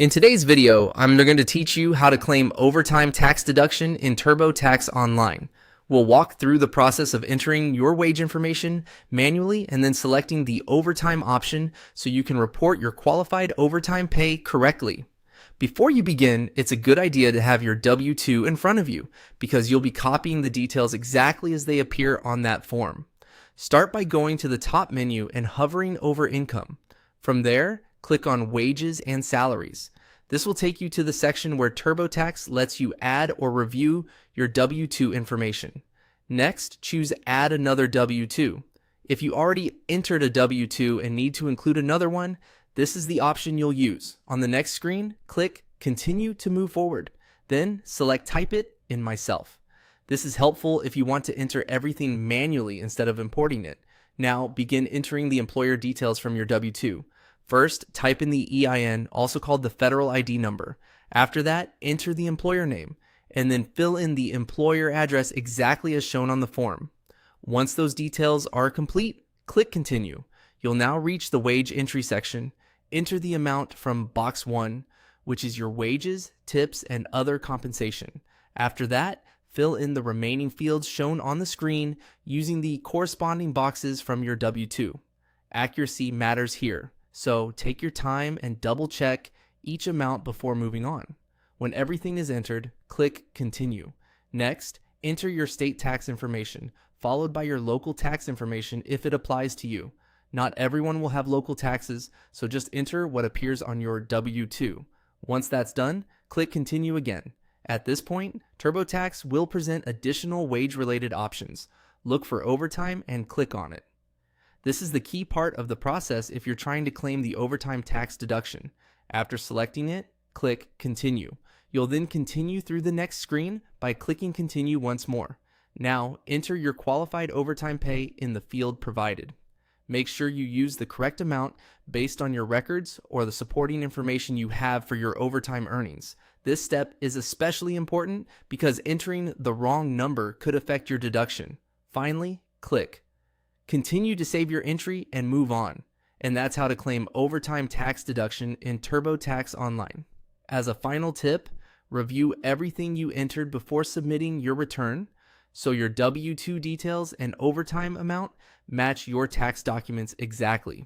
In today's video, I'm going to teach you how to claim overtime tax deduction in TurboTax Online. We'll walk through the process of entering your wage information manually and then selecting the overtime option so you can report your qualified overtime pay correctly. Before you begin, it's a good idea to have your W-2 in front of you because you'll be copying the details exactly as they appear on that form. Start by going to the top menu and hovering over income. From there, click on Wages and Salaries. This will take you to the section where TurboTax lets you add or review your W-2 information. Next, choose Add another W-2. If you already entered a W-2 and need to include another one, this is the option you'll use. On the next screen, click Continue to move forward. Then select Type it in Myself. This is helpful if you want to enter everything manually instead of importing it. Now begin entering the employer details from your W-2. First, type in the EIN, also called the federal ID number. After that, enter the employer name, and then fill in the employer address exactly as shown on the form. Once those details are complete, click Continue. You'll now reach the wage entry section. Enter the amount from box 1, which is your wages, tips, and other compensation. After that, fill in the remaining fields shown on the screen using the corresponding boxes from your W-2. Accuracy matters here. So take your time and double check each amount before moving on. When everything is entered, click Continue. Next, enter your state tax information, followed by your local tax information if it applies to you. Not everyone will have local taxes, so just enter what appears on your W-2. Once that's done, click Continue again. At this point, TurboTax will present additional wage-related options. Look for overtime and click on it. This is the key part of the process if you're trying to claim the overtime tax deduction. After selecting it, click Continue. You'll then continue through the next screen by clicking Continue once more. Now, enter your qualified overtime pay in the field provided. Make sure you use the correct amount based on your records or the supporting information you have for your overtime earnings. This step is especially important because entering the wrong number could affect your deduction. Finally, click Continue to save your entry and move on. And that's how to claim overtime tax deduction in TurboTax Online. As a final tip, review everything you entered before submitting your return so your W-2 details and overtime amount match your tax documents exactly.